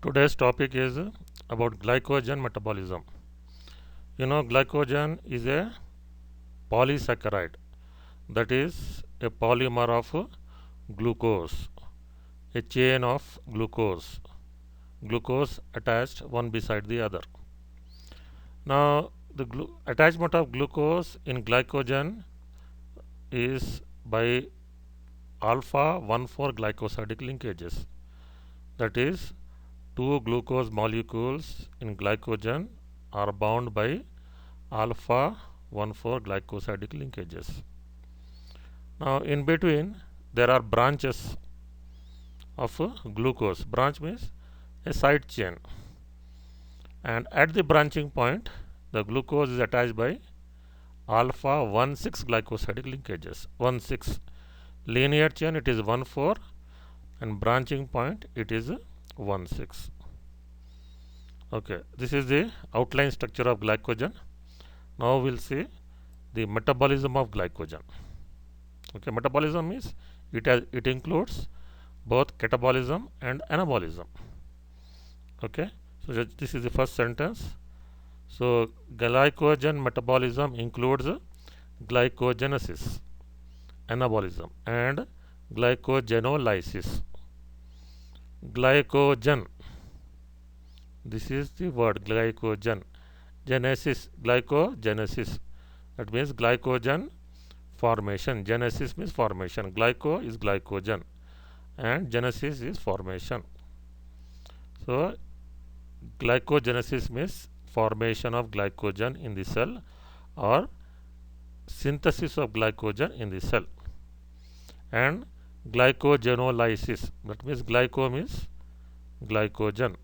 Today's topic is about glycogen metabolism. Glycogen is a polysaccharide, that is a polymer of glucose, a chain of glucose attached one beside the other. Now, the attachment of glucose in glycogen is by alpha 1,4 glycosidic linkages. That is, two glucose molecules in glycogen are bound by alpha 1,4 glycosidic linkages. Now, in between, there are branches of glucose. Branch means a side chain, and at the branching point, the glucose is attached by alpha 1,6 glycosidic linkages. 1,6 linear chain, it is 1,4, and branching point, it is 1,6. Okay, this is the outline structure of glycogen. Now we'll see the metabolism of glycogen. Okay, metabolism means it includes both catabolism and anabolism. Okay, so this is the first sentence. So glycogen metabolism includes glycogenesis, anabolism, and glycogenolysis. Glycogen, this is the word glycogen. Glycogenesis, that means glycogen formation. Genesis means formation. Glyco is glycogen and genesis is formation. So glycogenesis means formation of glycogen in the cell or synthesis of glycogen in the cell. And glycogenolysis, that means glyco means glycogen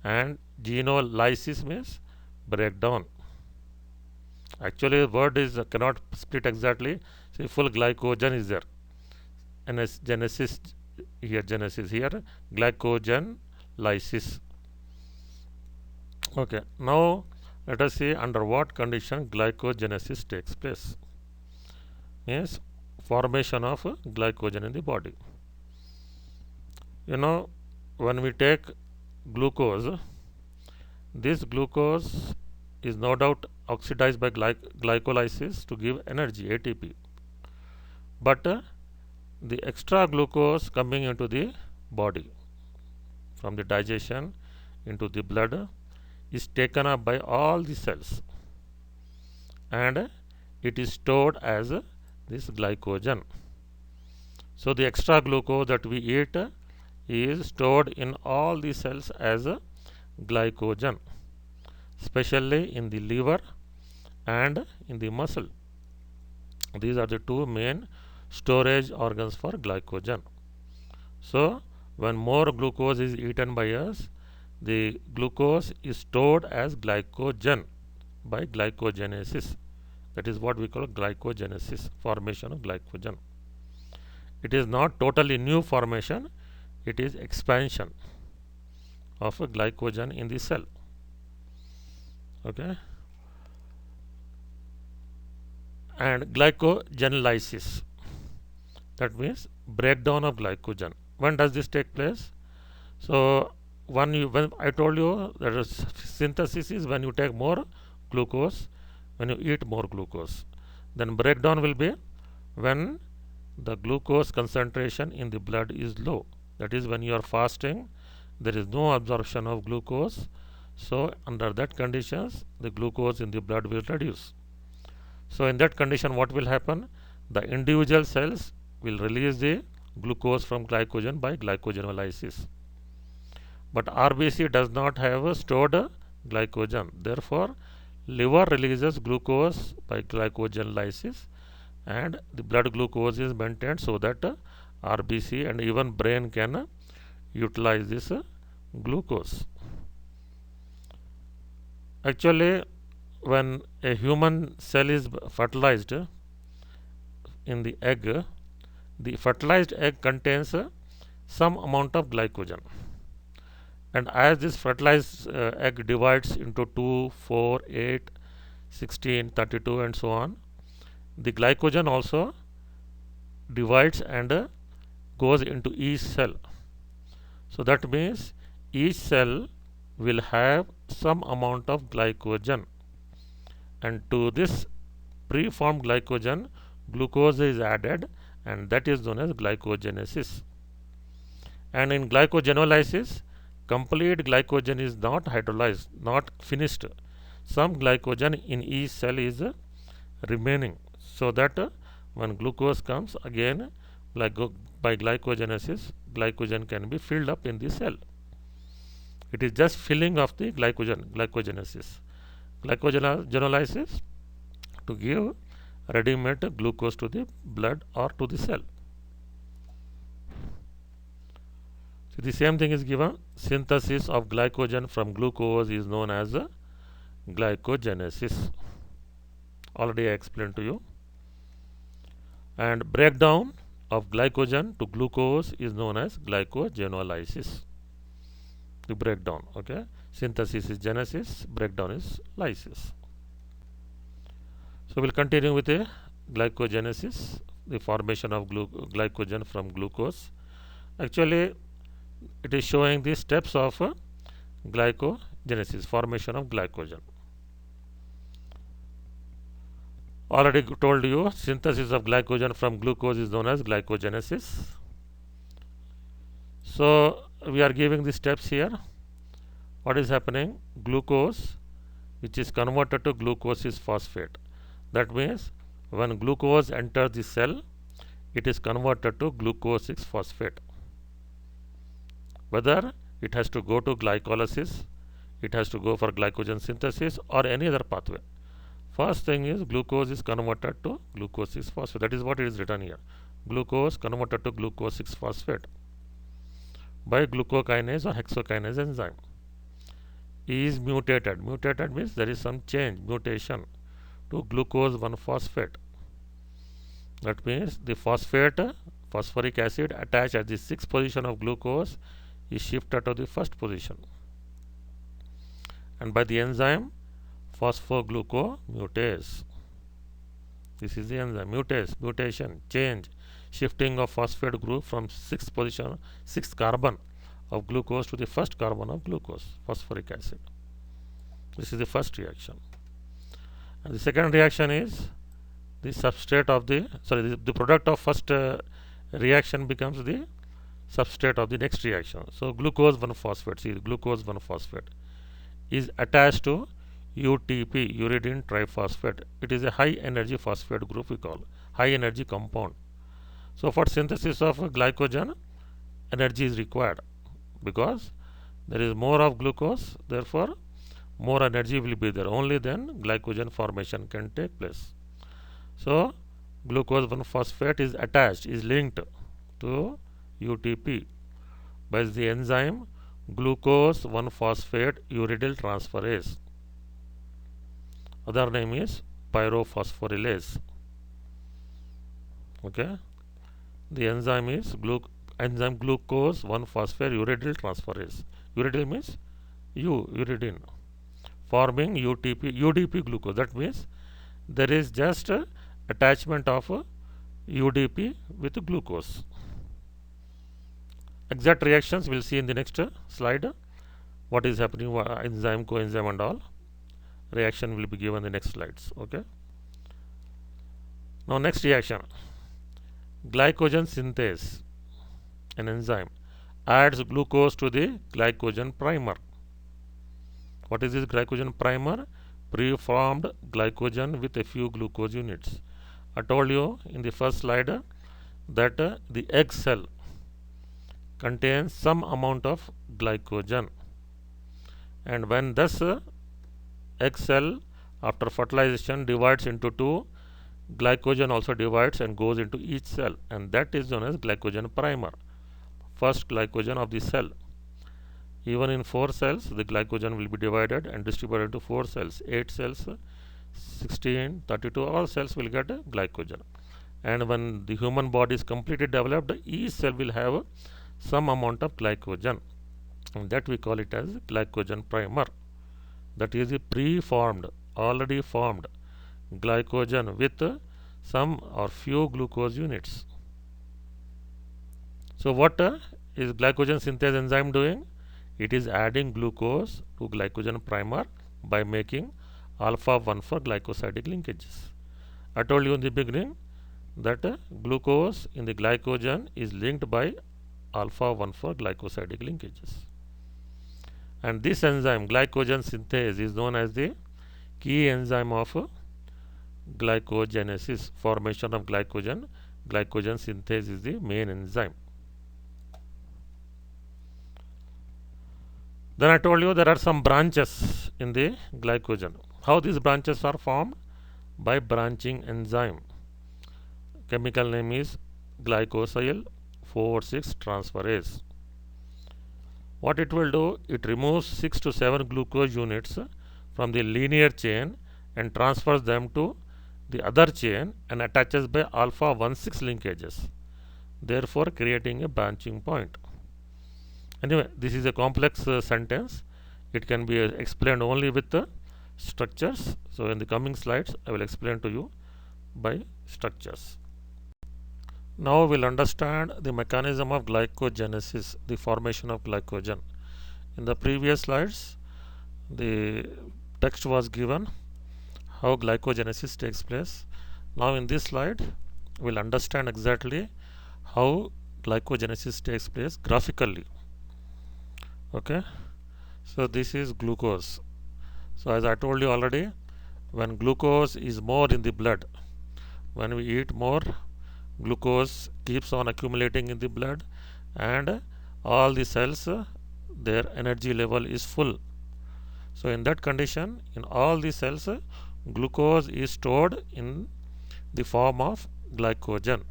and genolysis means breakdown. Actually, the word is cannot split exactly. See, full glycogen is there. And genesis here, glycogen lysis. Okay, now let us see under what condition glycogenesis takes place. Means formation of glycogen in the body. When we take glucose, this glucose is no doubt oxidized by glycolysis to give energy, ATP. But the extra glucose coming into the body from the digestion into the blood is taken up by all the cells and it is stored as this glycogen. So the extra glucose that we eat is stored in all the cells as glycogen, especially in the liver and in the muscle. These are the two main storage organs for glycogen. So when more glucose is eaten by us, the glucose is stored as glycogen by glycogenesis. That is what we call glycogenesis, formation of glycogen. It is not totally new formation, it is expansion of a glycogen in the cell. Okay, and glycogenolysis, that means breakdown of glycogen. When does this take place? So when I told you that synthesis is when you take more glucose, when you eat more glucose. Then breakdown will be when the glucose concentration in the blood is low. That is when you are fasting, there is no absorption of glucose. So under that conditions, the glucose in the blood will reduce. So in that condition, what will happen? The individual cells will release the glucose from glycogen by glycogenolysis. But RBC does not have a stored glycogen. Therefore, liver releases glucose by glycogenolysis and the blood glucose is maintained so that RBC and even brain can utilize this glucose. Actually, when a human cell is fertilized in the egg, the fertilized egg contains some amount of glycogen. And as this fertilized egg divides into 2, 4, 8, 16, 32 and so on, the glycogen also divides and goes into each cell. So that means each cell will have some amount of glycogen, and to this preformed glycogen glucose is added, and that is known as glycogenesis. And in glycogenolysis, complete glycogen is not hydrolyzed, not finished. Some glycogen in each cell is remaining, so that when glucose comes again, by glycogenesis, glycogen can be filled up in the cell. It is just filling of the glycogenesis. Glycogenolysis to give ready-made glucose to the blood or to the cell. So the same thing is given. Synthesis of glycogen from glucose is known as glycogenesis. Already I explained to you. And breakdown of glycogen to glucose is known as glycogenolysis. The breakdown, okay. Synthesis is genesis, breakdown is lysis. So we'll continue with the glycogenesis, the formation of glycogen from glucose. Actually, it is showing the steps of glycogenesis, formation of glycogen. Already told you, synthesis of glycogen from glucose is known as glycogenesis. So we are giving the steps here. What is happening? Glucose, which is converted to glucose, is phosphate. That means when glucose enters the cell, it is converted to glucose 6-phosphate. Whether it has to go to glycolysis, it has to go for glycogen synthesis, or any other pathway. First thing is glucose is converted to glucose 6-phosphate. That is what it is written here. Glucose converted to glucose 6-phosphate by glucokinase or hexokinase enzyme. Is mutated. Mutated means there is some change, mutation to glucose 1-phosphate. That means the phosphoric acid attached at the 6th position of glucose is shifted to the 1st position. And by the enzyme phosphoglucomutase. This is the enzyme. Mutation, change, shifting of phosphate group from 6th position, 6th carbon of glucose to the 1st carbon of glucose, phosphoric acid. This is the first reaction. And the second reaction is the substrate of the product of first reaction becomes the substrate of the next reaction. So glucose 1-phosphate, see, glucose 1-phosphate is attached to UTP, uridine triphosphate. It is a high energy phosphate group, we call high energy compound. So for synthesis of glycogen, energy is required because there is more of glucose, therefore more energy will be there. Only then glycogen formation can take place. So glucose 1-phosphate is attached, is linked to UTP by the enzyme glucose 1-phosphate uridyl transferase. Other name is pyrophosphorylase. Okay, the enzyme is enzyme glucose 1-phosphate uridyl transferase. Uridyl means uridine, forming UDP glucose. That means there is just attachment of UDP with glucose. Exact reactions we'll see in the next slide. What is happening, enzyme, coenzyme and all. Reaction will be given in the next slides. Okay. Now next reaction, glycogen synthase. An enzyme adds glucose to the glycogen primer. What is this glycogen primer? Preformed glycogen with a few glucose units. I told you in the first slide that the egg cell contains some amount of glycogen, and when this egg cell after fertilization divides into two, glycogen also divides and goes into each cell, and that is known as glycogen primer, first glycogen of the cell. Even in 4 cells, the glycogen will be divided and distributed into 4 cells, 8 cells, 16, 32, all cells will get glycogen. And when the human body is completely developed, each cell will have some amount of glycogen, and that we call it as glycogen primer. That is a preformed, already formed glycogen with some or few glucose units. So what is glycogen synthase enzyme doing? it is adding glucose to glycogen primer by making alpha 1 for glycosidic linkages. I told you in the beginning that glucose in the glycogen is linked by alpha 1 for glycosidic linkages. And this enzyme, glycogen synthase, is known as the key enzyme of glycogenesis, formation of glycogen. Glycogen synthase is the main enzyme. Then I told you there are some branches in the glycogen. How these branches are formed? By branching enzyme. Chemical name is glycosyl 4,6 transferase. What it will do? It removes 6 to 7 glucose units from the linear chain and transfers them to the other chain and attaches by alpha 1,6 linkages, therefore creating a branching point. Anyway, this is a complex sentence. It can be explained only with the structures. So in the coming slides I will explain to you by structures. Now we'll understand the mechanism of glycogenesis, the formation of glycogen. In the previous slides the text was given how glycogenesis takes place. Now in this slide we'll understand exactly how glycogenesis takes place graphically. Okay, so this is glucose. So as I told you already, when glucose is more in the blood, when we eat more, glucose keeps on accumulating in the blood and all the cells, their energy level is full. So in that condition, in all the cells, glucose is stored in the form of glycogen.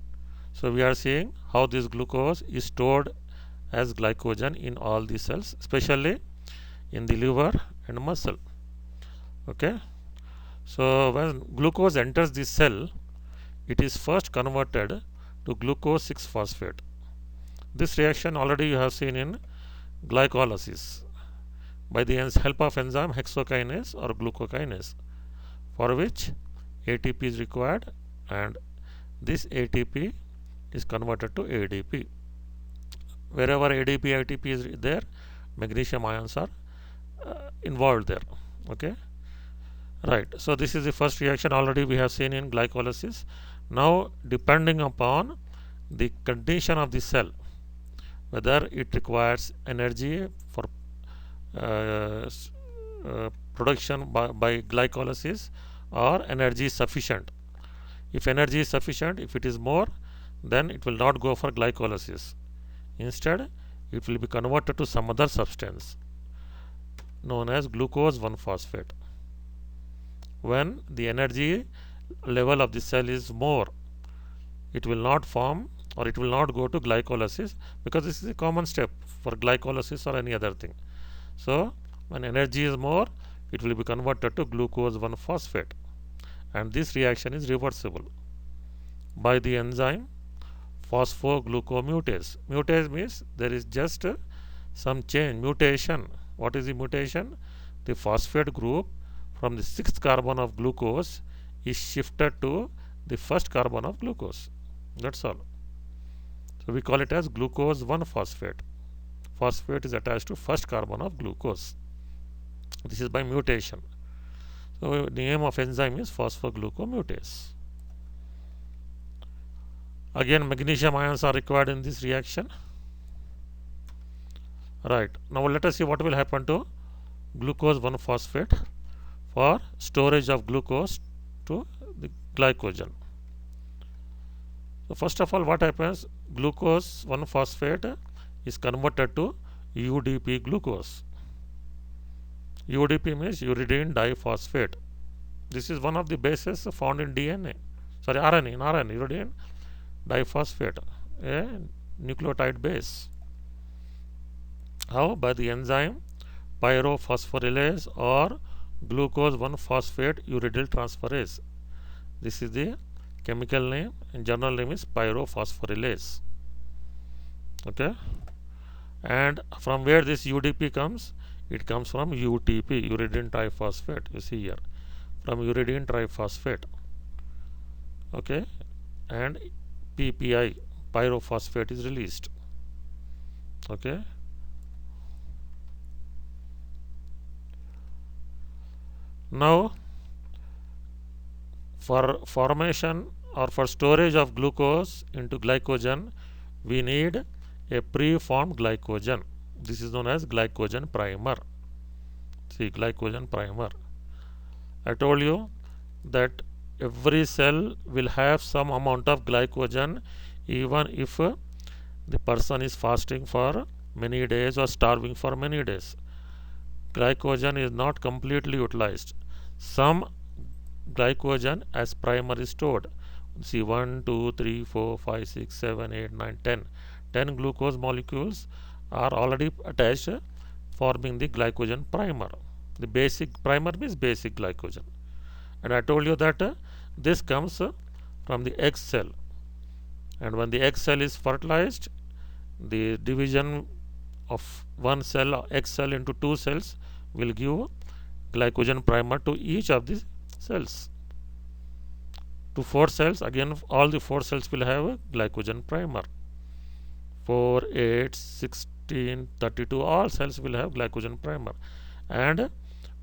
So we are seeing how this glucose is stored as glycogen in all the cells, especially in the liver and muscle. Okay, so when glucose enters the cell, it is first converted to glucose 6-phosphate. This reaction already you have seen in glycolysis by the help of enzyme hexokinase or glucokinase, for which ATP is required, and this ATP is converted to ADP. Wherever ADP, ATP is there, magnesium ions are involved there. Okay, right. So this is the first reaction already we have seen in glycolysis. Now depending upon the condition of the cell, whether it requires energy for production by glycolysis or energy is sufficient. If energy is sufficient, if it is more, then it will not go for glycolysis. Instead, it will be converted to some other substance known as glucose 1-phosphate. When the energy level of the cell is more, it will not form or it will not go to glycolysis, because this is a common step for glycolysis or any other thing. So when energy is more, it will be converted to glucose 1-phosphate, and this reaction is reversible by the enzyme phosphoglucomutase. Mutase means there is just some change, mutation. What is the mutation? The phosphate group from the 6th carbon of glucose is shifted to the 1st carbon of glucose. That's all. So we call it as glucose 1-phosphate. Phosphate is attached to 1st carbon of glucose. This is by mutation. So the name of enzyme is phosphoglucomutase. Again, magnesium ions are required in this reaction. Right. Now let us see what will happen to glucose 1-phosphate for storage of glucose to the glycogen. So first of all, what happens? Glucose 1-phosphate is converted to UDP glucose. UDP means uridine diphosphate. This is one of the bases found in DNA. Sorry, RNA. In RNA, uridine diphosphate, a nucleotide base. How? By the enzyme pyrophosphorylase or glucose 1-phosphate uridyl transferase. This is the chemical name, and general name is pyrophosphorylase. Okay, and from where this UDP comes? It comes from UTP, uridine triphosphate. You see here, from uridine triphosphate. Okay, and PPI, pyrophosphate, is released. Okay, Now, for formation or for storage of glucose into glycogen, we need a preformed glycogen. This is known as glycogen primer. See, glycogen primer. I told you that every cell will have some amount of glycogen even if the person is fasting for many days or starving for many days. Glycogen is not completely utilized. Some glycogen as primer is stored. See, 1, 2, 3, 4, 5, 6, 7, 8, 9, 10. 10 glucose molecules are already attached, forming the glycogen primer. The basic primer means basic glycogen. And I told you that this comes from the egg cell. And when the egg cell is fertilized, the division of one cell, egg cell, into two cells will give glycogen primer to each of these cells. To 4 cells, again all the 4 cells will have a glycogen primer. 4, 8, 16, 32, all cells will have glycogen primer. And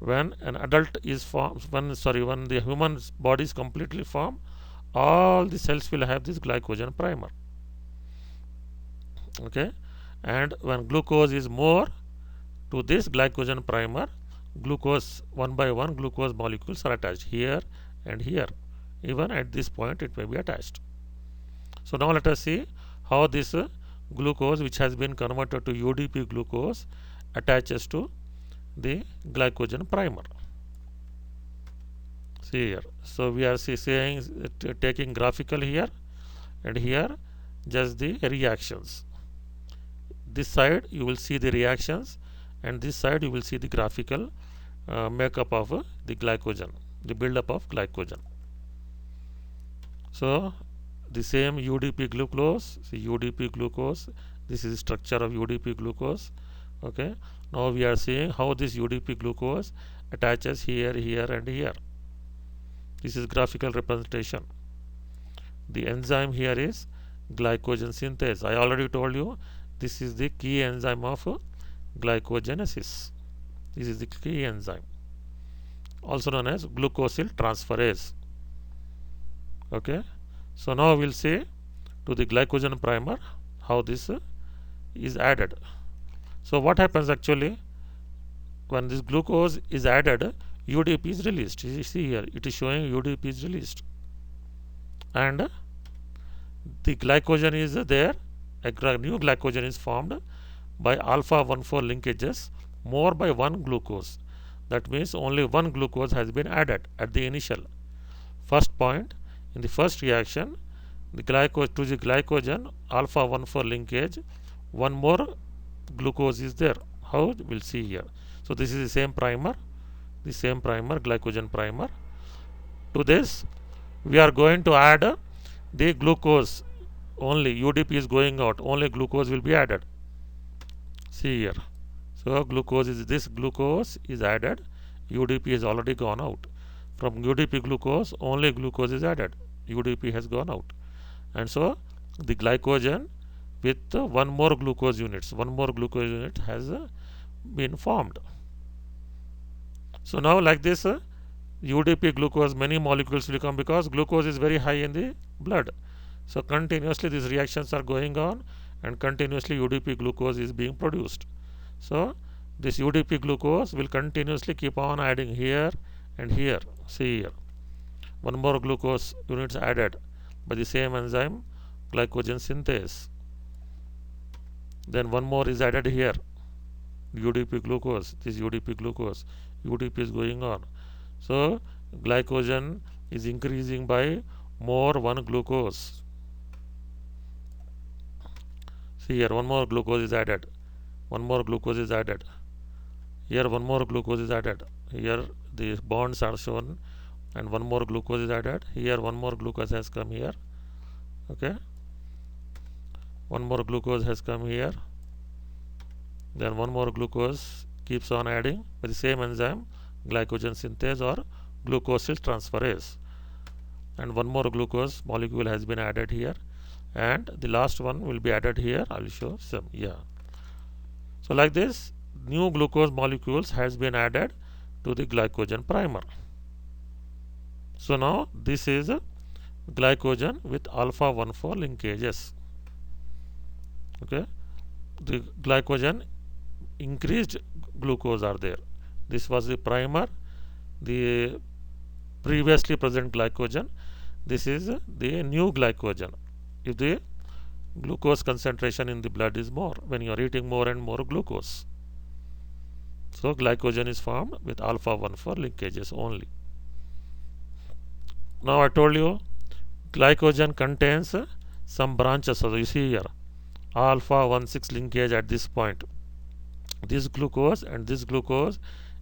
when an adult is formed, when the human body is completely formed, all the cells will have this glycogen primer. Okay, and when glucose is more, to this glycogen primer, glucose one by one glucose molecules are attached here and here. Even at this point it may be attached. So now let us see how this glucose, which has been converted to UDP glucose, attaches to the glycogen primer. See here. So we are saying taking graphical here, and here just the reactions. This side you will see the reactions, and this side you will see the graphical makeup of the glycogen, the buildup of glycogen. So the same UDP glucose, see UDP glucose, this is the structure of UDP glucose. Okay, now we are seeing how this UDP glucose attaches here, here and here. This is graphical representation. The enzyme here is glycogen synthase. I already told you this is the key enzyme of glycogenesis. This is the key enzyme, also known as glucosyl transferase. Okay, so now we'll see to the glycogen primer how this is added. So what happens actually when this glucose is added, UDP is released. You see here it is showing UDP is released, and the glycogen is there. A new glycogen is formed by alpha 1,4 linkages more by one glucose. That means only one glucose has been added at the initial first point. In the first reaction, the glycogen alpha 1,4 linkage, one more glucose is there. How? We'll see here. So this is the same primer, glycogen primer. To this we are going to add the glucose. Only UDP is going out, only glucose will be added. See here. So this glucose is added, UDP is already gone out. From UDP glucose, only glucose is added, UDP has gone out. And so the glycogen with one more glucose unit has been formed. So now like this UDP glucose, many molecules will come because glucose is very high in the blood. So continuously these reactions are going on, and continuously UDP glucose is being produced. So this UDP glucose will continuously keep on adding here and here. See here, one more glucose units added by the same enzyme glycogen synthase. Then one more is added here, UDP glucose. This UDP glucose, UDP is going on. So glycogen is increasing by more one glucose. See here, one more glucose is added, one more glucose is added. Here one more glucose is added. Here the bonds are shown, and one more glucose is added. Here one more glucose has come here. Okay, one more glucose has come here. Then one more glucose keeps on adding by the same enzyme glycogen synthase or glucosyl transferase, and one more glucose molecule has been added here, and the last one will be added here. I will show some. So like this, new glucose molecules has been added to the glycogen primer. So now this is glycogen with alpha 1,4 linkages. Okay, the glycogen increased glucose are there. This was the primer, the previously present glycogen. This is the new glycogen. If the glucose concentration in the blood is more when you are eating more and more glucose, so glycogen is formed with alpha 1,4 linkages only. Now I told you glycogen contains some branches. So you see here alpha 1,6 linkage at this point. This glucose and this glucose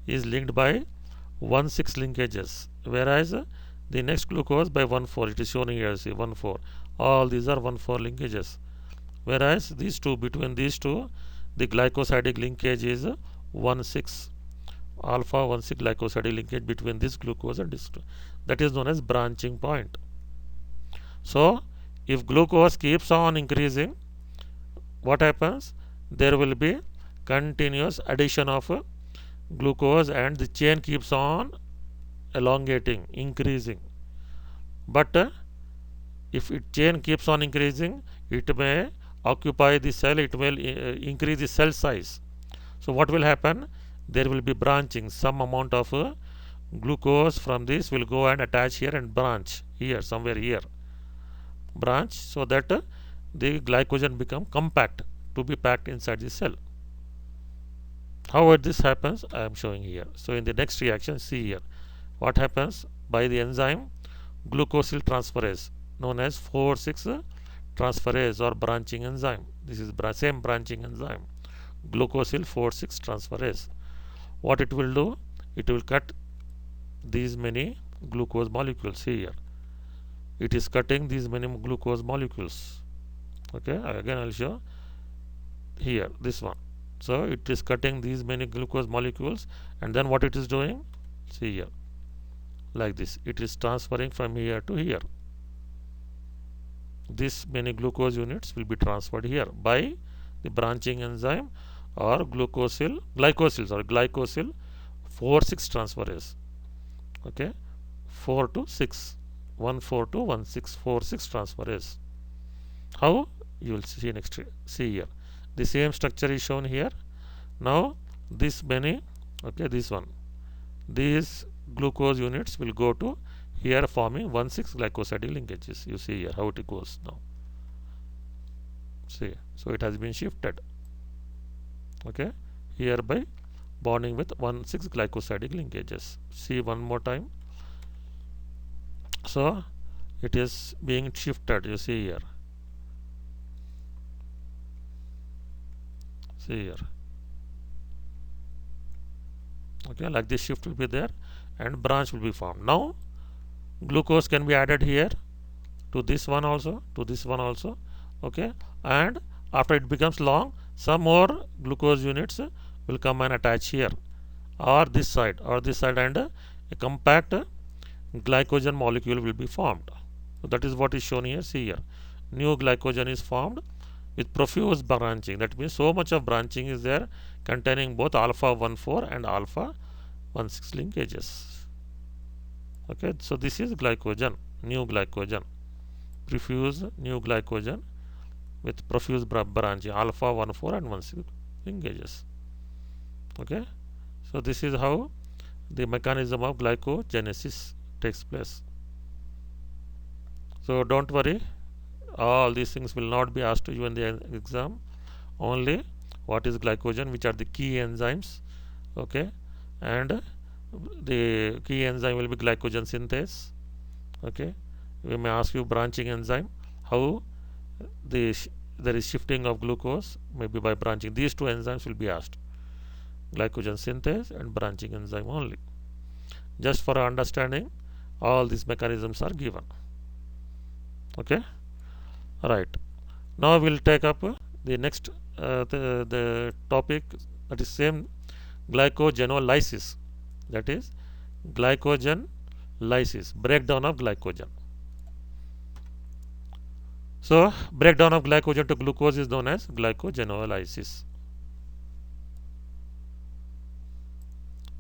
is linked by 1,6 linkages, whereas the next glucose by 1,4. It is shown here, see 1,4. All these are 1,4 linkages, whereas these two, between these two, the glycosidic linkage is 1,6. Alpha 1,6 glycosidic linkage between this glucose and this. That is known as branching point. So if glucose keeps on increasing, what happens? There will be continuous addition of glucose and the chain keeps on elongating, increasing. But if it chain keeps on increasing, it may occupy the cell, it will increase the cell size. So what will happen? There will be branching. Some amount of glucose from this will go and attach here and branch here, somewhere here. Branch so that the glycogen become compact to be packed inside the cell. However, this happens, I am showing here. So in the next reaction, see here what happens by the enzyme glucosyl transferase, known as 4,6 transferase or branching enzyme. This is same branching enzyme, glucosyl 4,6 transferase. What it will do? It will cut these many glucose molecules. See here, it is cutting these many glucose molecules. Okay, again I'll show here this one. So it is cutting these many glucose molecules, and then what it is doing? See here, like this. It is transferring from here to here. This many glucose units will be transferred here by the branching enzyme or glycosyl 4,6 transferase. Okay, 4 to 6, 1,4 to 1,6, 4,6 transferase. How? You will see next. See here, the same structure is shown here. Now this many, okay, this one, these glucose units will go to here, forming 1,6 glycosidic linkages. You see here how it goes now. See, so it has been shifted. Okay, here by bonding with 1,6 glycosidic linkages. See one more time. So it is being shifted. You see here. See here. Okay, like this shift will be there and branch will be formed. Now glucose can be added here to this one also, to this one also. Okay, and after it becomes long, some more glucose units will come and attach here or this side, and a compact glycogen molecule will be formed. So that is what is shown here. See here, new glycogen is formed with profuse branching. That means so much of branching is there, containing both alpha 1,4 and alpha 1,6 linkages. Okay, so this is glycogen, new glycogen, profuse new glycogen with profuse branching, alpha 1,4 and 1,6 linkages. Okay, so this is how the mechanism of glycogenesis takes place. So don't worry, all these things will not be asked to you in the exam. Only what is glycogen, which are the key enzymes. Okay, and the key enzyme will be glycogen synthase. Okay, we may ask you branching enzyme, how there is shifting of glucose, maybe by branching. These two enzymes will be asked, glycogen synthase and branching enzyme only. Just for understanding, all these mechanisms are given. Okay, right. Now we will take up the next the topic, that is same, glycogenolysis. That is glycogen lysis, breakdown of glycogen. So breakdown of glycogen to glucose is known as glycogenolysis.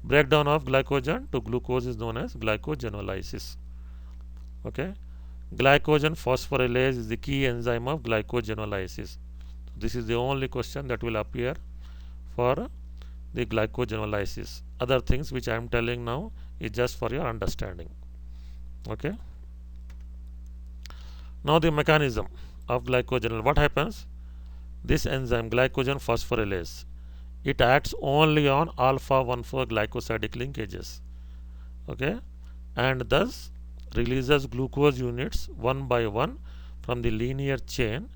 breakdown of glycogen to glucose is known as glycogenolysis. Okay, glycogen phosphorylase is the key enzyme of glycogenolysis. This is the only question that will appear for the glycogenolysis. Other things which I am telling now is just for your understanding. Okay. Now the mechanism of glycogen. What happens? This enzyme glycogen phosphorylase, it acts only on alpha 1,4 glycosidic linkages. Okay, and thus releases glucose units one by one from the linear chain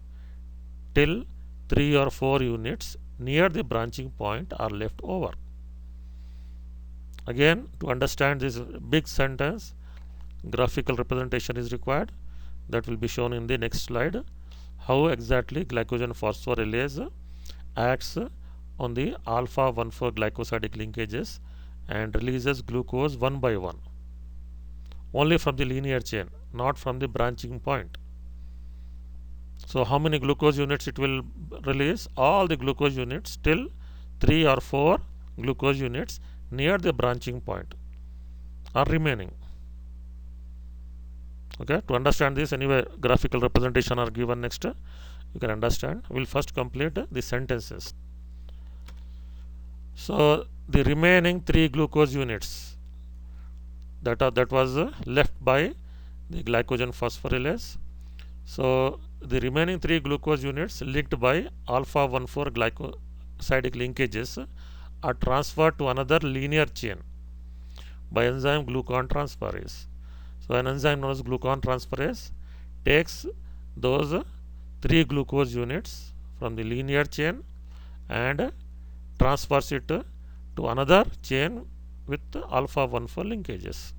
till 3 or 4 units near the branching point are left over. Again, to understand this big sentence, graphical representation is required. That will be shown in the next slide. How exactly glycogen phosphorylase acts on the alpha 1,4 glycosidic linkages and releases glucose one by one, only from the linear chain, not from the branching point. So how many glucose units it will release? All the glucose units till 3 or 4 glucose units near the branching point are remaining. Okay, to understand this, anyway, graphical representation are given next. You can understand. We will first complete the sentences. So the remaining 3 glucose units that was left by the glycogen phosphorylase. So the remaining 3 glucose units linked by alpha 1,4 glycosidic linkages are transferred to another linear chain by enzyme glucose transferase. So an enzyme known as glucose transferase takes those 3 glucose units from the linear chain and transfers it to another chain with alpha 1,4 linkages.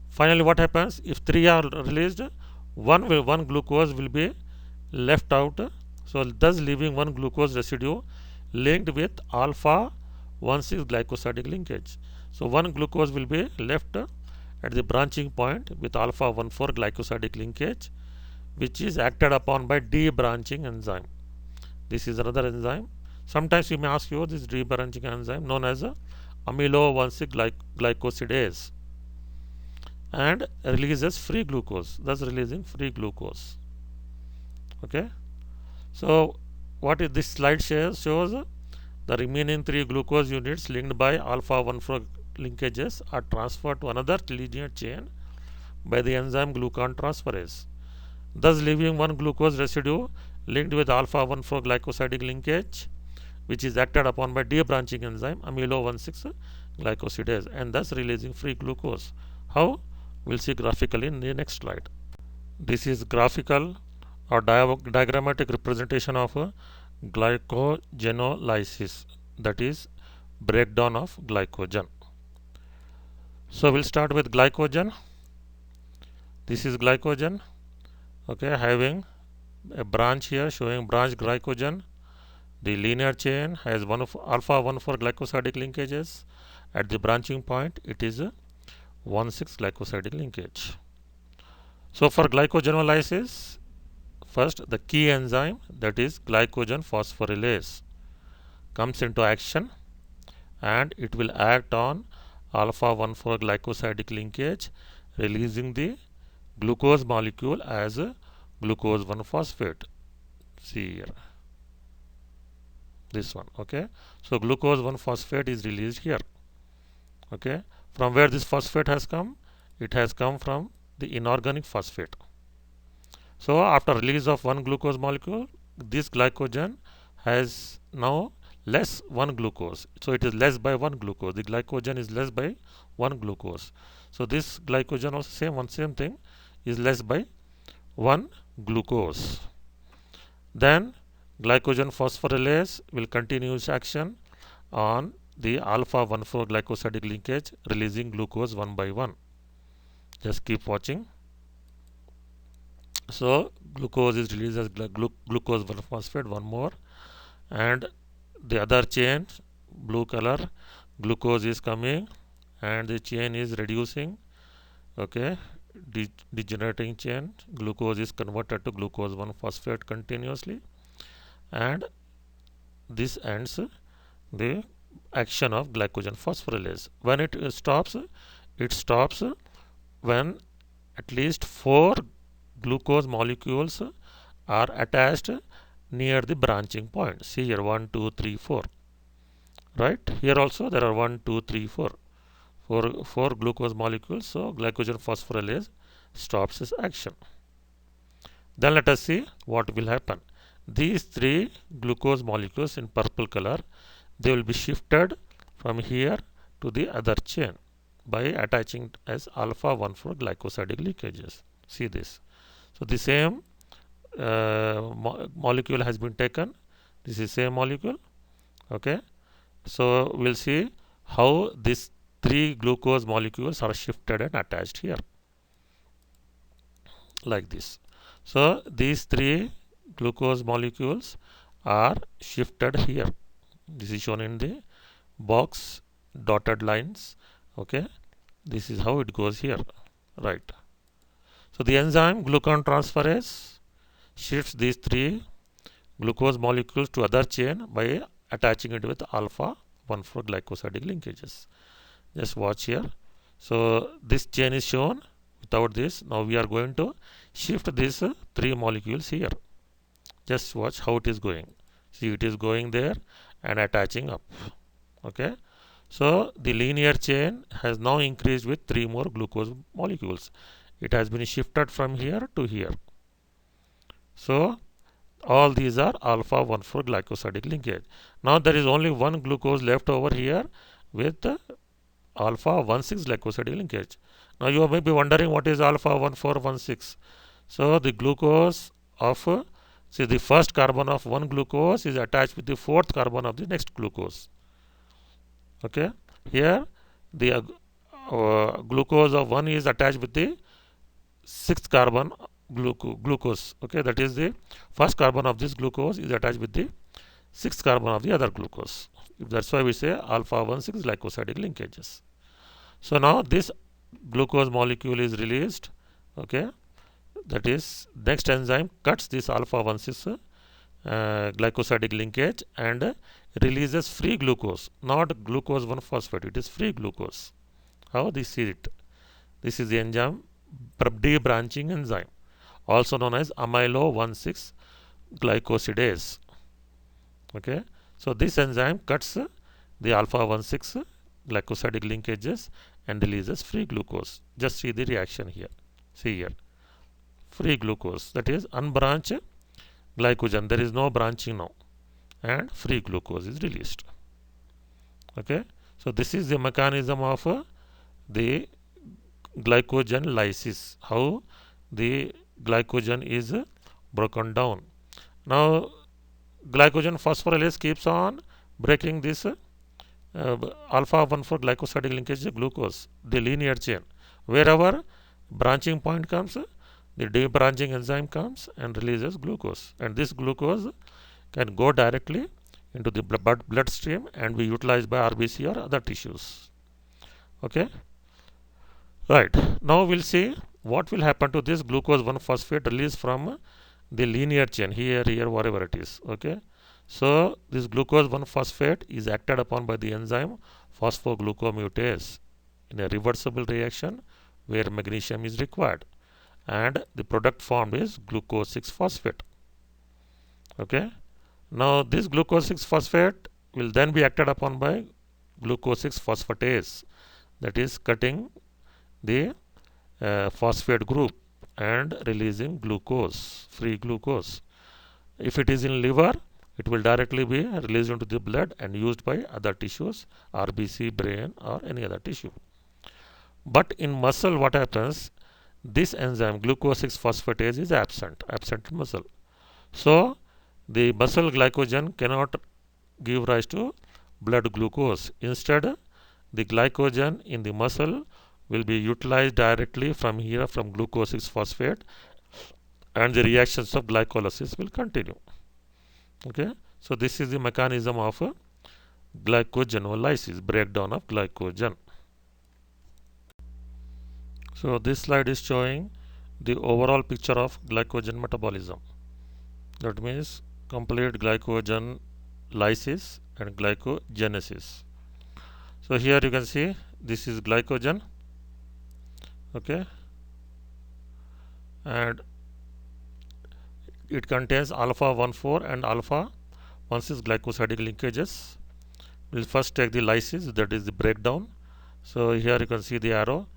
Finally, what happens? If 3 are released, one glucose will be left out. So thus leaving one glucose residue linked with alpha 1,6 glycosidic linkage. So one glucose will be left at the branching point with alpha 1,4 glycosidic linkage, which is acted upon by debranching enzyme. This is another enzyme. Sometimes you may ask you this debranching enzyme known as amylo 1,6 glycosidase, and releases free glucose, thus releasing free glucose. Okay. So what is this slide shows the remaining 3 glucose units linked by alpha 1,4 linkages are transferred to another linear chain by the enzyme glucose transferase, thus leaving one glucose residue linked with alpha 1,4 glycosidic linkage, which is acted upon by debranching enzyme amylo 1,6 glycosidase, and thus releasing free glucose. How? We'll see graphically in the next slide. This is graphical or diagrammatic representation of glycogenolysis, that is breakdown of glycogen. So we'll start with glycogen. This is glycogen. Okay, having a branch here showing branch glycogen. The linear chain has one of alpha 1,4 glycosidic linkages. At the branching point, it is 1,6 glycosidic linkage. So for glycogenolysis, first the key enzyme, that is glycogen phosphorylase, comes into action, and it will act on alpha 1,4 glycosidic linkage, releasing the glucose molecule as glucose 1-phosphate. See here, this one. Okay, so glucose 1-phosphate is released here. Okay, from where this phosphate has come? It has come from the inorganic phosphate. So after release of one glucose molecule, this glycogen has now less one glucose. So it is less by one glucose. The glycogen is less by one glucose. So this glycogen also same thing is less by one glucose. Then glycogen phosphorylase will continue its action on the alpha 1,4 glycosidic linkage, releasing glucose one by one. Just keep watching. So glucose is released as glucose 1-phosphate, one more, and the other chain, blue color, glucose is coming and the chain is reducing. Okay, degenerating chain, glucose is converted to glucose 1-phosphate continuously, and this ends the action of glycogen phosphorylase. When it stops when at least 4 glucose molecules are attached near the branching point. See here, 1, 2, 3, 4. Right? Here also there are 1, 2, 3, 4. Four glucose molecules, so glycogen phosphorylase stops its action. Then let us see what will happen. These 3 glucose molecules in purple color, they will be shifted from here to the other chain by attaching as alpha 1,4 glycosidic linkages. See this. So the same molecule has been taken. This is same molecule. Okay. So we'll see how these 3 glucose molecules are shifted and attached here, like this. So these 3 glucose molecules are shifted here. This is shown in the box dotted lines. Okay, this is how it goes here, right? So the enzyme glucose transferase shifts these 3 glucose molecules to other chain by attaching it with alpha 1,4 glycosidic linkages. Just watch here. So this chain is shown without this. Now we are going to shift these 3 molecules here. Just watch how it is going. See, it is going there and attaching up. Okay. So the linear chain has now increased with 3 more glucose molecules. It has been shifted from here to here. So all these are alpha 1,4 glycosidic linkage. Now there is only one glucose left over here with alpha 1,6 glycosidic linkage. Now you may be wondering what is alpha 1,4,1,6. So the glucose of see, the first carbon of one glucose is attached with the fourth carbon of the next glucose. Okay, here the glucose of 1 is attached with the sixth carbon glucose. Okay, that is the first carbon of this glucose is attached with the sixth carbon of the other glucose. That's why we say alpha 1,6 glycosidic linkages. So now this glucose molecule is released. Okay, that is next enzyme cuts this alpha 1,6 glycosidic linkage and releases free glucose, not glucose 1-phosphate. It is free glucose. How this is it? This is the enzyme debranching enzyme, also known as amylo 1,6 glycosidase. Okay, so this enzyme cuts the alpha 1,6 glycosidic linkages and releases free glucose. Just see the reaction here. See here, free glucose, that is unbranched glycogen. There is no branching now, and free glucose is released. Okay, so this is the mechanism of the glycogen lysis, how the glycogen is broken down. Now glycogen phosphorylase keeps on breaking this alpha 1,4 glycosidic linkage glucose, the linear chain. Wherever branching point comes, the debranching enzyme comes and releases glucose, and this glucose can go directly into the bloodstream and be utilized by RBC or other tissues. Okay, right. Now we'll see what will happen to this glucose 1-phosphate released from the linear chain, here, wherever it is. Okay, so this glucose 1-phosphate is acted upon by the enzyme phosphoglucomutase in a reversible reaction where magnesium is required, and the product formed is glucose 6-phosphate. Okay, now this glucose 6-phosphate will then be acted upon by glucose 6-phosphatase, that is cutting the phosphate group and releasing glucose, free glucose. If it is in liver, it will directly be released into the blood and used by other tissues, RBC, brain, or any other tissue. But in muscle, what happens? This enzyme glucose 6-phosphatase is absent in muscle. So the muscle glycogen cannot give rise to blood glucose. Instead, the glycogen in the muscle will be utilized directly from here, from glucose 6-phosphate, and the reactions of glycolysis will continue. Okay, so this is the mechanism of glycogenolysis, breakdown of glycogen. So this slide is showing the overall picture of glycogen metabolism. That means complete glycogen lysis and glycogenesis. So here you can see this is glycogen, okay, and it contains alpha 1,4 and alpha 1,6 glycosidic linkages. We'll first take the lysis, that is the breakdown. So here you can see the arrow,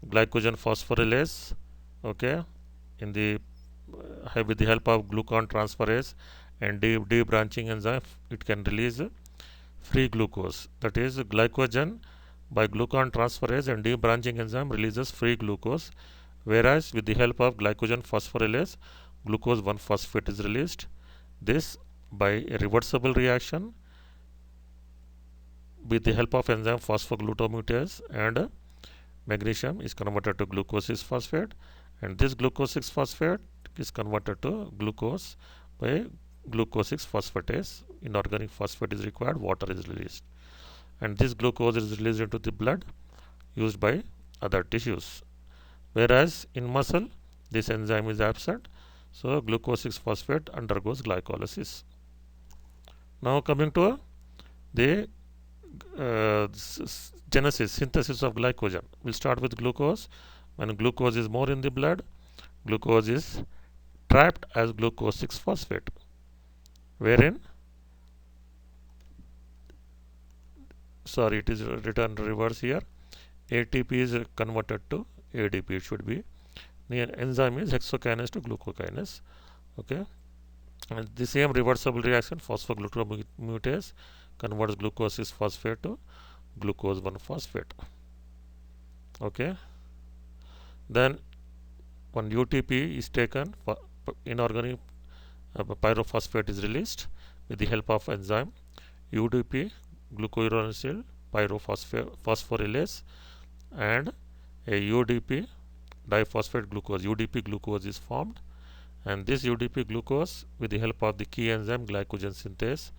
glycogen phosphorylase, okay, in the with the help of glucose transferase and debranching enzyme, it can release free glucose. That is, glycogen by glucose transferase and debranching enzyme releases free glucose, whereas with the help of glycogen phosphorylase, glucose 1-phosphate is released. This by a reversible reaction with the help of enzyme phosphoglutamate and magnesium is converted to glucose 6-phosphate, and this glucose 6-phosphate is converted to glucose by glucose 6-phosphatase. Inorganic phosphate is required, water is released, and this glucose is released into the blood used by other tissues, whereas in muscle this enzyme is absent, so glucose 6-phosphate undergoes glycolysis. Now coming to the synthesis of glycogen. We'll start with glucose. When glucose is more in the blood, glucose is trapped as glucose 6-phosphate, wherein it is written reverse here. ATP is converted to ADP. It should be, the enzyme is hexokinase to glucokinase, okay, and the same reversible reaction, phosphoglutamate converts glucose 6-phosphate to glucose 1-phosphate, okay. Then when UTP is taken, inorganic pyrophosphate is released with the help of enzyme UDP, glucouronyl pyrophosphorylase, and a UDP diphosphate glucose, UDP glucose is formed, and this UDP glucose with the help of the key enzyme glycogen synthase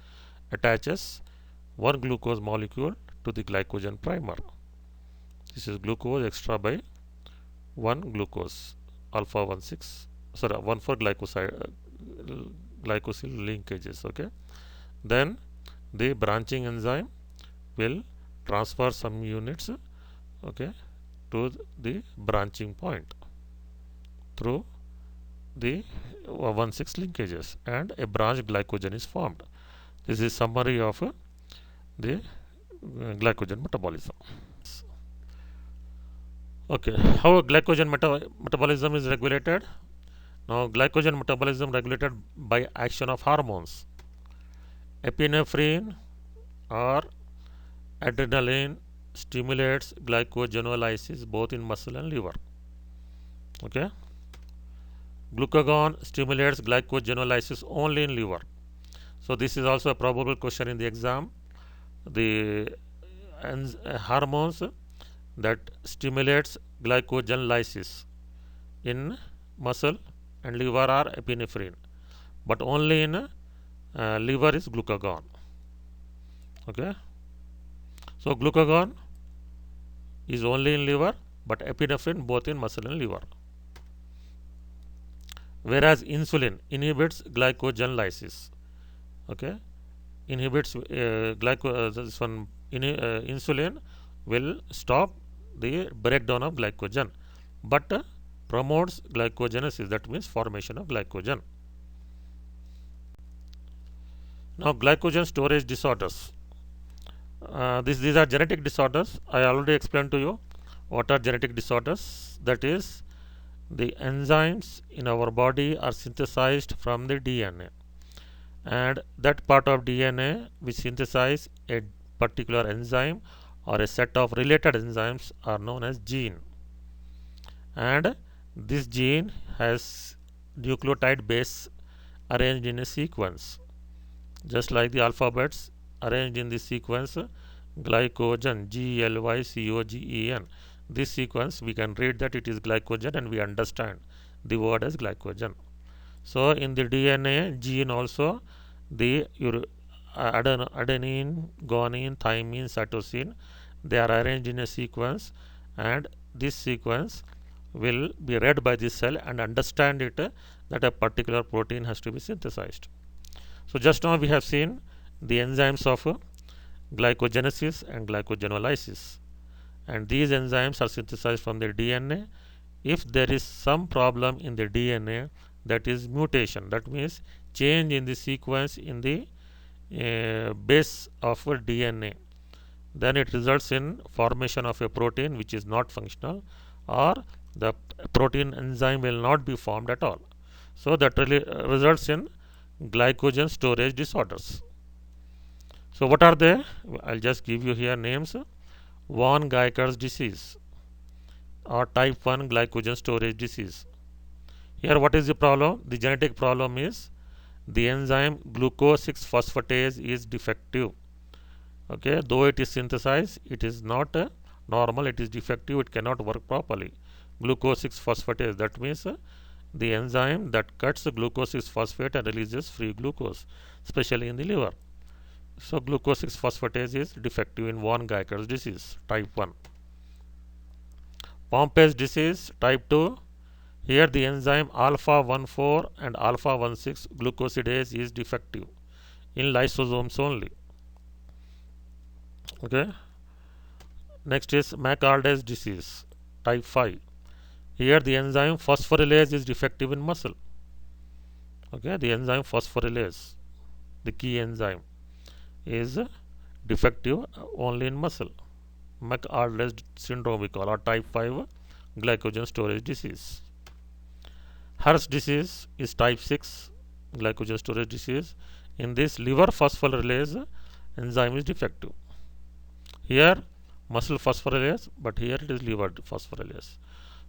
attaches one glucose molecule to the glycogen primer. This is glucose extra by 1 glucose alpha 1,4 glycosyl linkages, okay. Then the branching enzyme will transfer some units, okay, to the branching point through the 1,6 linkages, and a branched glycogen is formed. This is summary of the glycogen metabolism. Okay, how glycogen metabolism is regulated? Now, glycogen metabolism regulated by action of hormones. Epinephrine or adrenaline stimulates glycogenolysis both in muscle and liver. Okay. Glucagon stimulates glycogenolysis only in liver. So this is also a probable question in the exam. The hormones that stimulates glycogenolysis in muscle and liver are epinephrine, but only in liver is glucagon. Okay. So glucagon is only in liver, but epinephrine both in muscle and liver. Whereas insulin inhibits glycogenolysis. Okay, inhibits insulin will stop the breakdown of glycogen, but promotes glycogenesis, that means formation of glycogen. Now, glycogen storage disorders. These are genetic disorders. I already explained to you what are genetic disorders. That is, the enzymes in our body are synthesized from the DNA, and that part of DNA which synthesize a particular enzyme or a set of related enzymes are known as gene, and this gene has nucleotide base arranged in a sequence, just like the alphabets arranged in the sequence glycogen, GLYCOGEN. This sequence we can read that it is glycogen, and we understand the word as glycogen. So in the DNA gene also, the adenine, guanine, thymine, cytosine, they are arranged in a sequence, and this sequence will be read by this cell and understand it that a particular protein has to be synthesized. So just now we have seen the enzymes of glycogenesis and glycogenolysis. And these enzymes are synthesized from the DNA. If there is some problem in the DNA, that is mutation, that means change in the sequence in the base of a DNA, then it results in formation of a protein which is not functional, or the protein enzyme will not be formed at all. So that really results in glycogen storage disorders. So what are they? I'll just give you here names. Von Geiger's disease or type 1 glycogen storage disease. Here what is the problem? The genetic problem is the enzyme glucose 6 phosphatase is defective. Okay, though it is synthesized, it is not normal, it is defective, it cannot work properly. Glucose 6 phosphatase, that means the enzyme that cuts the glucose 6 phosphate and releases free glucose, especially in the liver. So glucose 6 phosphatase is defective in von Geiger's disease type 1. Pompe's disease type 2. Here the enzyme alpha 1,4 and alpha 1,6 glucosidase is defective in lysosomes only. Okay. Next is McArdle's disease type 5. Here the enzyme phosphorylase is defective in muscle. Okay, the enzyme phosphorylase, the key enzyme, is defective only in muscle. McArdle's syndrome we call, or type 5 glycogen storage disease. Hirsch's disease is type 6 glycogen storage disease. In this, liver phosphorylase enzyme is defective. Here muscle phosphorylase, but here it is liver phosphorylase.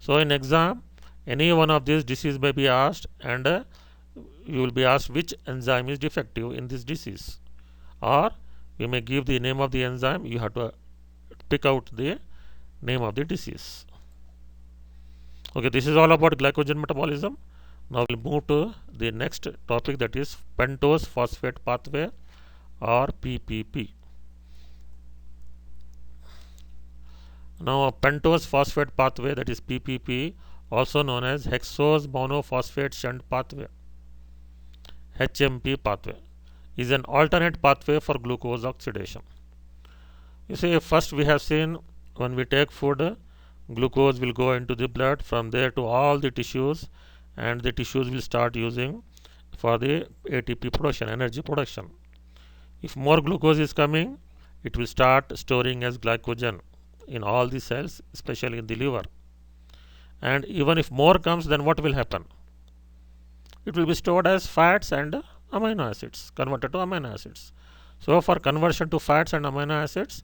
So in exam, any one of these disease may be asked, and you will be asked which enzyme is defective in this disease, or we may give the name of the enzyme. You have to pick out the name of the disease. Okay, this is all about glycogen metabolism. Now we'll move to the next topic, that is pentose phosphate pathway, or PPP. Now pentose phosphate pathway, that is PPP, also known as hexose monophosphate shunt pathway, HMP pathway, is an alternate pathway for glucose oxidation. You see, first we have seen when we take food, glucose will go into the blood, from there to all the tissues, and the tissues will start using for the ATP production, energy production. If more glucose is coming, it will start storing as glycogen in all the cells, especially in the liver. And even if more comes, then what will happen? It will be stored as fats and amino acids, converted to amino acids. So for conversion to fats and amino acids,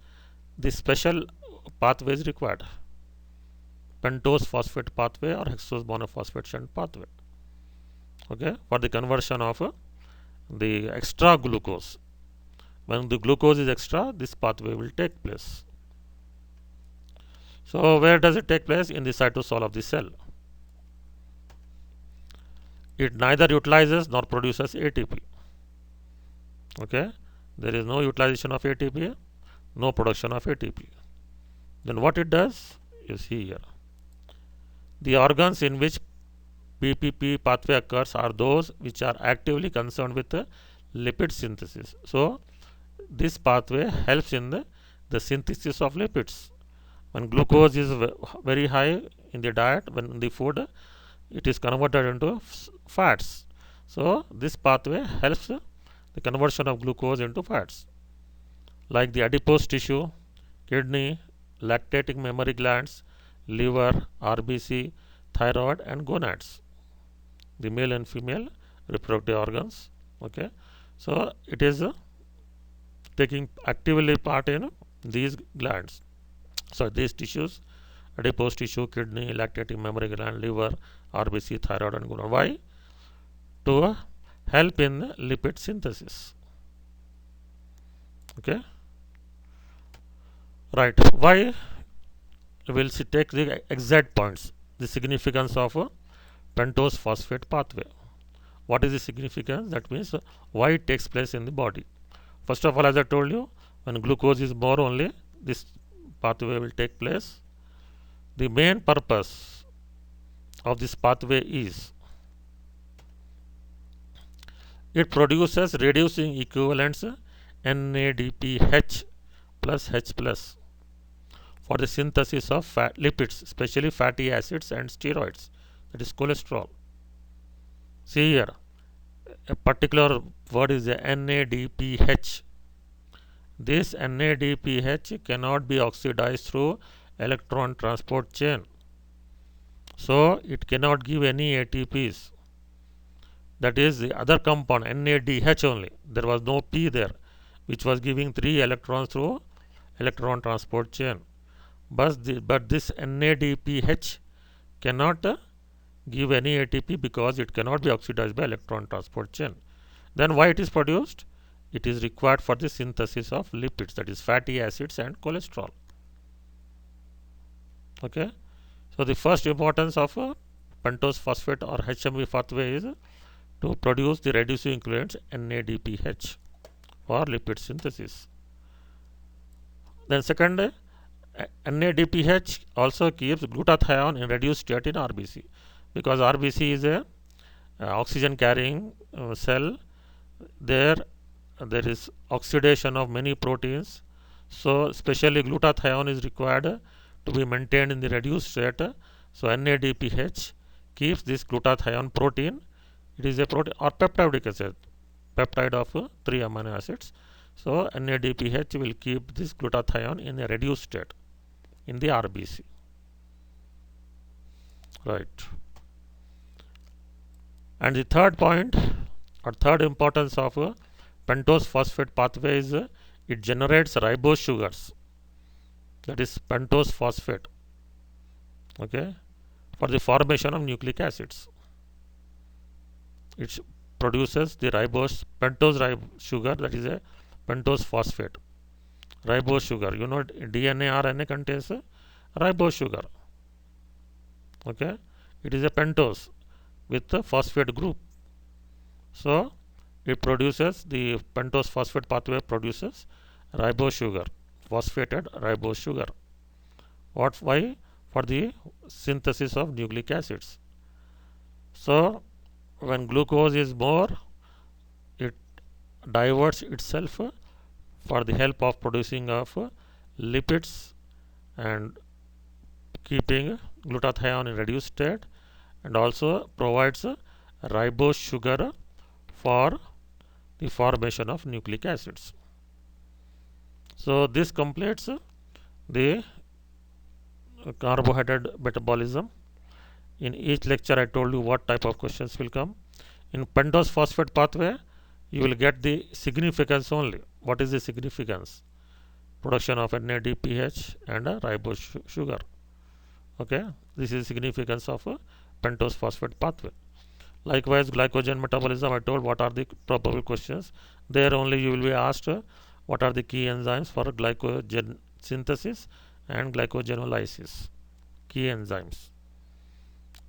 this special pathway is required, pentose phosphate pathway or hexose monophosphate shunt pathway. Okay, for the conversion of the extra glucose. When the glucose is extra, this pathway will take place. So where does it take place? In the cytosol of the cell. It neither utilizes nor produces ATP. Okay, there is no utilization of ATP, no production of ATP. Then what it does? You see here, the organs in which PPP pathway occurs are those which are actively concerned with lipid synthesis. So this pathway helps in the synthesis of lipids. When glucose is very high in the diet, when in the food, it is converted into fats. So this pathway helps the conversion of glucose into fats, like the adipose tissue, kidney, lactating mammary glands, liver, RBC, thyroid, and gonads, the male and female reproductive organs. Okay, so it is taking actively part in these glands. So these tissues, adipose tissue, kidney, lactating mammary gland, liver, RBC, thyroid, and gonad. Why? To help in lipid synthesis. Okay, right. Why? We'll take the exact points. The significance of pentose phosphate pathway. What is the significance? That means why it takes place in the body. First of all, as I told you, when glucose is more only, this pathway will take place. The main purpose of this pathway is it produces reducing equivalents NADPH plus H plus for the synthesis of lipids, especially fatty acids and steroids, that is cholesterol. See here, a particular word is a NADPH. This NADPH cannot be oxidized through electron transport chain, so it cannot give any ATPs. That is the other compound NADH only. There was no P there, which was giving 3 electrons through electron transport chain. But this NADPH cannot give any ATP because it cannot be oxidized by electron transport chain. Then why it is produced? It is required for the synthesis of lipids, that is fatty acids and cholesterol. Okay. So the first importance of pentose phosphate or HMB pathway is to produce the reducing ingredient NADPH for lipid synthesis. Then second, NADPH also keeps glutathione in reduced state in RBC, because RBC is a oxygen carrying cell. There is oxidation of many proteins, so especially glutathione is required to be maintained in the reduced state. So NADPH keeps this glutathione protein. It is a protein or peptidic acid, peptide of 3 amino acids. So NADPH will keep this glutathione in a reduced state in the RBC. Right. And the third point or third importance of pentose phosphate pathway is it generates ribose sugars, that is pentose phosphate, okay, for the formation of nucleic acids. It produces the pentose sugar, that is a pentose phosphate. Ribose sugar, you know, DNA RNA contains ribose sugar. Okay, it is a pentose with the phosphate group. So it produces, the pentose phosphate pathway produces ribose sugar, phosphated ribose sugar. Why? For the synthesis of nucleic acids. So when glucose is more, it diverts itself for the help of producing of lipids and keeping glutathione in reduced state, and also provides ribose sugar for the formation of nucleic acids. So this completes the carbohydrate metabolism. In each lecture I told you what type of questions will come. In pentose phosphate pathway you will get the significance only. What is the significance? Production of NADPH and ribose sugar. Okay, this is significance of pentose phosphate pathway. Likewise, glycogen metabolism, I told what are the probable questions. There only you will be asked what are the key enzymes for glycogen synthesis and glycogenolysis, key enzymes,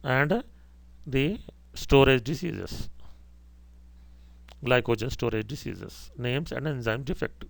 and the storage diseases, glycogen storage diseases, names and enzyme defect.